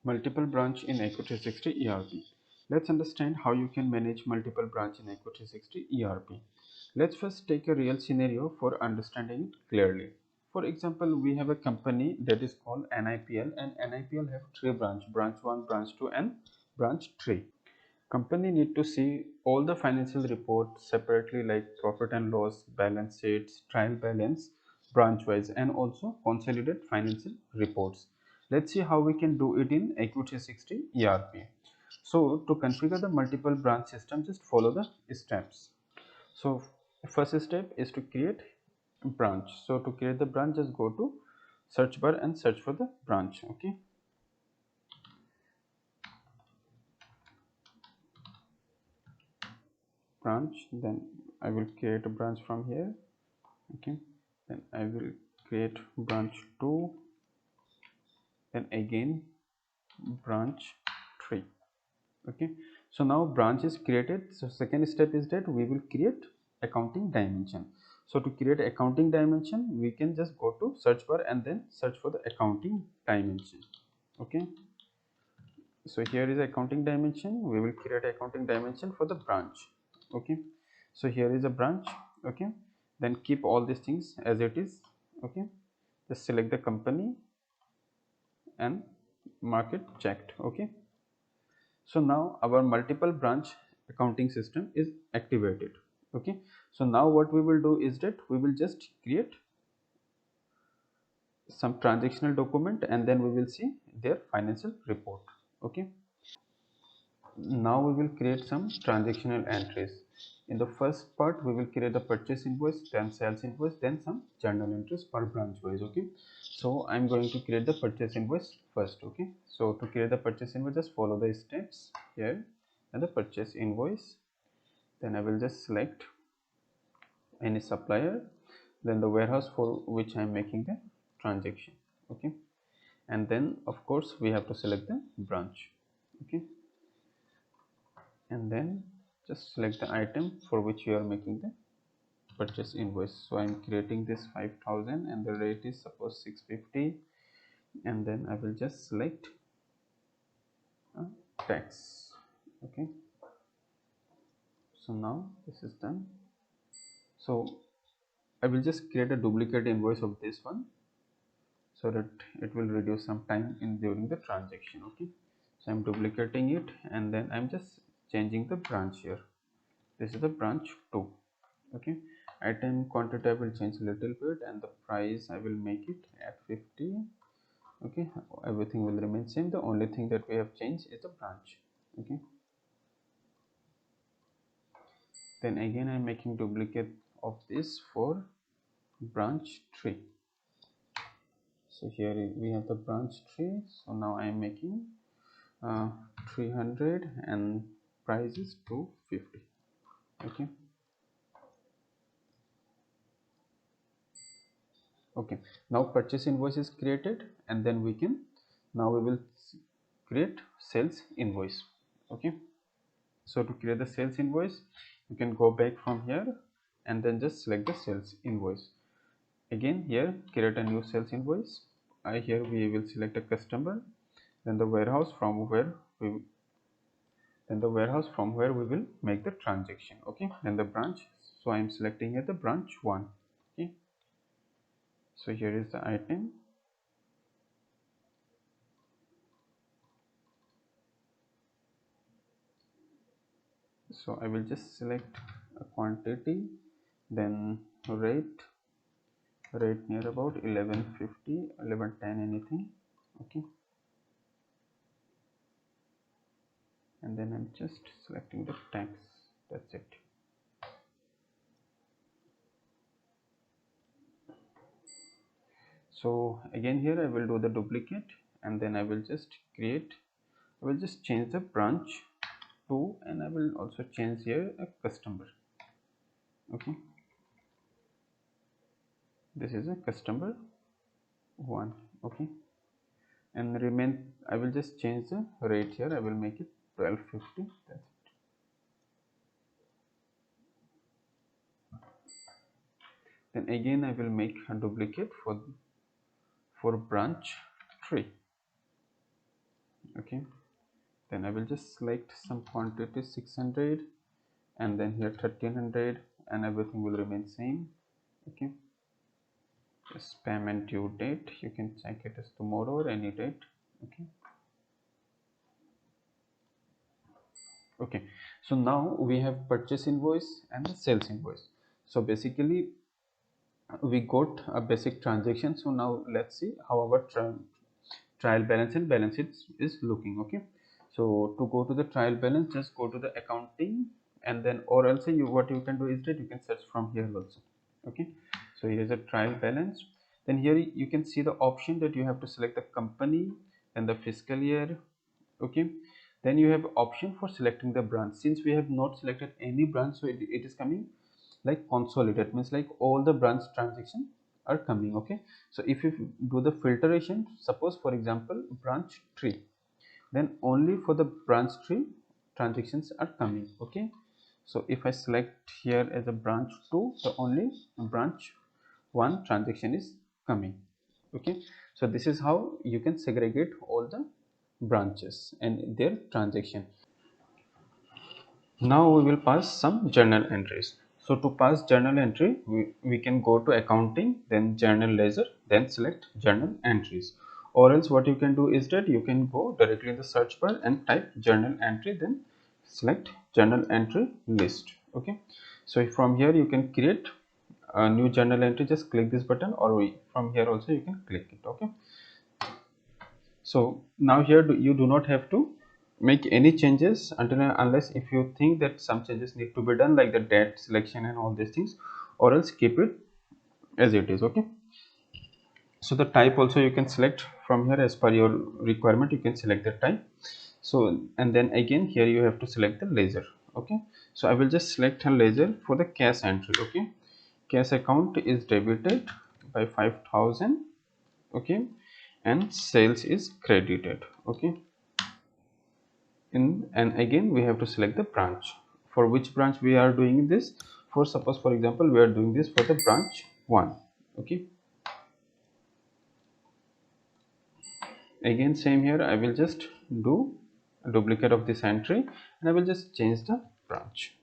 Multiple branch in ACCU360 ERP. Let's understand how you can manage multiple branch in ACCU360 ERP. Let's first take a real scenario for understanding it clearly. For example, we have a company that is called NIPL, and NIPL have three branch 1, branch 2 and branch 3. Company need to see all the financial reports separately, like profit and loss, balance sheets, trial balance, branch wise, and also consolidate financial reports. Let's see how we can do it in ACCU360 ERP. So to configure the multiple branch system, just follow the steps. So first step is to create a branch. So to create the branch, just go to search bar and search for the branch. Okay, branch. Then I will create a branch from here. Okay, then I will create branch 2, then again branch 3. Okay, so now branch is created. So second step is that we will create accounting dimension. So to create accounting dimension, we can just go to search bar and then search for the accounting dimension. Okay, so here is accounting dimension. We will create accounting dimension for the branch. Okay, so here is a branch. Okay, then keep all these things as it is. Okay, just select the company and mark it checked. Okay, so now our multiple branch accounting system is activated. Okay, so now what we will do is that we will just create some transactional document and then we will see their financial report. Okay, now we will create some transactional entries. In the first part we will create the purchase invoice, then sales invoice, then some journal entries per branch wise. Okay, so I'm going to create the purchase invoice first. Okay, so to create the purchase invoice, just follow the steps here and the purchase invoice. Then I will just select any supplier, then the warehouse for which I'm making the transaction. Okay, and then of course we have to select the branch. Okay, and then just select the item for which you are making the purchase invoice. So I'm creating this 5000 and the rate is suppose 650, and then I will just select tax. Okay, so now this is done. So I will just create a duplicate invoice of this one so that it will reduce some time in during the transaction. Okay, so I'm duplicating it and then I'm just changing the branch here. This is the branch 2. Okay, item quantity I will change a little bit and the price I will make it at 50. Okay, everything will remain same. The only thing that we have changed is the branch. Okay, then again I'm making duplicate of this for branch 3. So here we have the branch 3. So now I am making 300 and price is 250. Okay, okay, now purchase invoice is created and then we can now we will create sales invoice. Okay, so to create the sales invoice, you can go back from here and then just select the sales invoice. Again here create a new sales invoice. Here we will select a customer, then the warehouse from where we will make the transaction. Okay, then the branch. So I am selecting here the branch 1. Okay, so here is the item. So I will just select a quantity, then rate near about 1150, 1110, anything. Okay, and then I'm just selecting the tax. That's it. So again here I will do the duplicate and then I will just change the branch 2 and I will also change here a customer. Okay, this is a customer 1. Okay, and remain I will just change the rate here. I will make it 1250. That's it. Then again I will make a duplicate for branch 3. Okay, then I will just select some quantity 600, and then here 1300, and everything will remain same. Okay, just payment due date, you can check it as tomorrow or any date. Okay. Okay, so now we have purchase invoice and the sales invoice. So basically we got a basic transaction. So now let's see how our trial balance and balance sheet is looking. Okay, so to go to the trial balance, just go to the accounting, and then, or else you, what you can do is that you can search from here also. Okay, so here is a trial balance. Then here you can see the option that you have to select the company and the fiscal year. Okay, then you have option for selecting the branch. Since we have not selected any branch, so it is coming like consolidated, means like all the branch transaction are coming. Okay, so if you do the filtration, suppose for example branch 3, then only for the branch 3 transactions are coming. Okay, so if I select here as a branch 2, the only branch 1 transaction is coming. Okay, so this is how you can segregate all the branches and their transaction. Now we will pass some journal entries. So to pass journal entry, we can go to accounting, then journal ledger, then select journal entries. Or else what you can do is that you can go directly in the search bar and type journal entry, then select journal entry list. Okay, so from here you can create a new journal entry. Just click this button, or from here also you can click it. Okay, so now here you do not have to make any changes until and unless if you think that some changes need to be done, like the date selection and all these things, or else keep it as it is. Okay, so the type also you can select from here as per your requirement. You can select the type. So, and then again here you have to select the ledger. Okay, so I will just select a ledger for the cash entry. Okay, cash account is debited by 5,000. Okay, and sales is credited. Okay, and again we have to select the branch, for which branch we are doing this. For suppose for example we are doing this for the branch 1. Okay, again same here, I will just do a duplicate of this entry, and I will just change the branch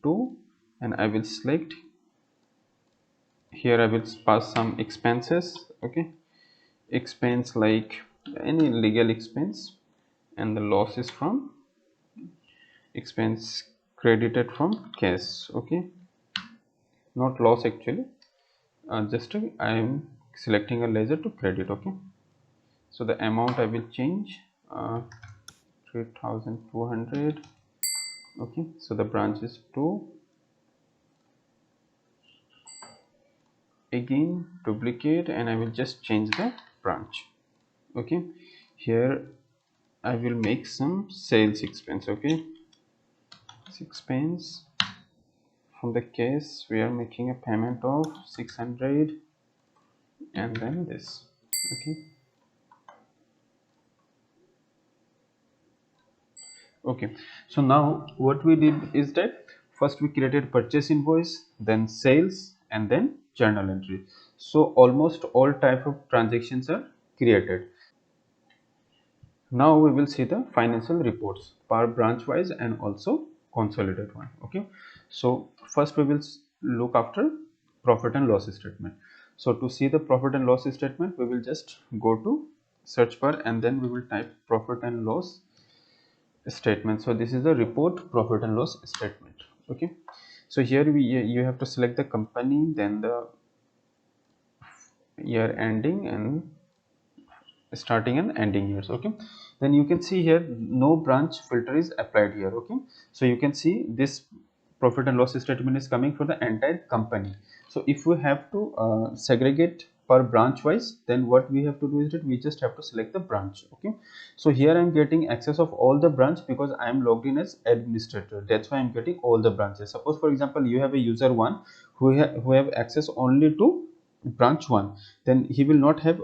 2, and I will select here, I will pass some expenses. Okay, expense like any legal expense, and the loss is from expense credited from cash. Okay, not loss actually, just I am selecting a ledger to credit. Okay, so the amount I will change, 3,200. Okay, so the branch is 2. Again duplicate, and I will just change the branch. Okay, here I will make some sales expense. Okay, expense from the case we are making a payment of 600, and then this. Okay, okay, so now what we did is that first we created purchase invoice, then sales, and then journal entry. So almost all type of transactions are created. Now we will see the financial reports per branch wise and also consolidated one. Okay, so first we will look after profit and loss statement. So to see the profit and loss statement, we will just go to search bar, and then we will type profit and loss statement. So this is the report profit and loss statement. Okay, so here you have to select the company, then the year ending, and starting and ending years. Okay, then you can see here no branch filter is applied here. Okay, so you can see this profit and loss statement is coming for the entire company. So if we have to segregate per branch wise, then what we have to do is that we just have to select the branch. Okay, so here I'm getting access of all the branch because I am logged in as administrator. That's why I'm getting all the branches. Suppose for example you have a user 1 who have access only to branch 1, then he will not have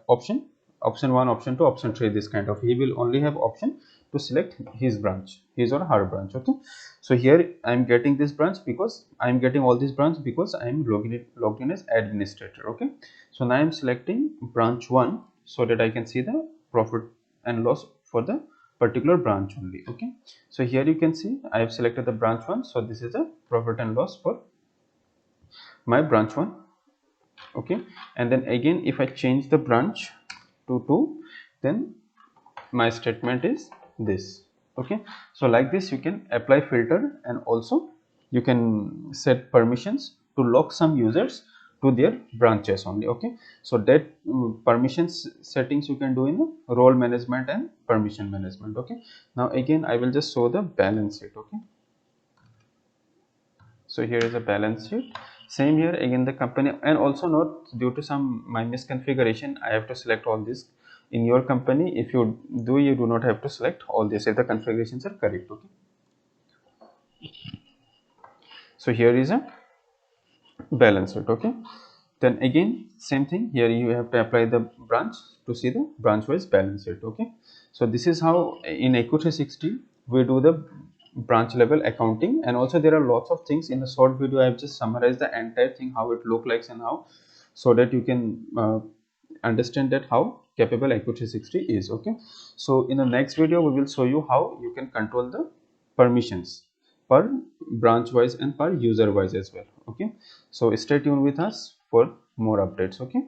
option 1, option 2, option 3, this kind of, he will only have option to select his branch, his or her branch. Okay, so here I am getting this branch because I am getting all these branch because I am logged in as administrator. Okay, so now I am selecting branch 1 so that I can see the profit and loss for the particular branch only. Okay, so here you can see I have selected the branch 1, so this is the profit and loss for my branch 1. Okay, and then again if I change the branch to 2, then my statement is this. Okay, so like this you can apply filter, and also you can set permissions to lock some users to their branches only. Okay, so that permissions settings you can do in role management and permission management. Okay, now again I will just show the balance sheet. Okay, so here is a balance sheet. Same here again the company, and also note due to some my misconfiguration I have to select all this. In your company if you do, you do not have to select all this if the configurations are correct. Okay, so here is a balance sheet. Okay, then again same thing, here you have to apply the branch to see the branch wise balance sheet. Okay, so this is how in ACCU360 we do the branch level accounting, and also there are lots of things. In a short video I have just summarized the entire thing, how it look like and how, so that you can understand that how capable ACCU360 is. Okay, so in the next video we will show you how you can control the permissions per branch wise and per user wise as well. Okay, so stay tuned with us for more updates. Okay.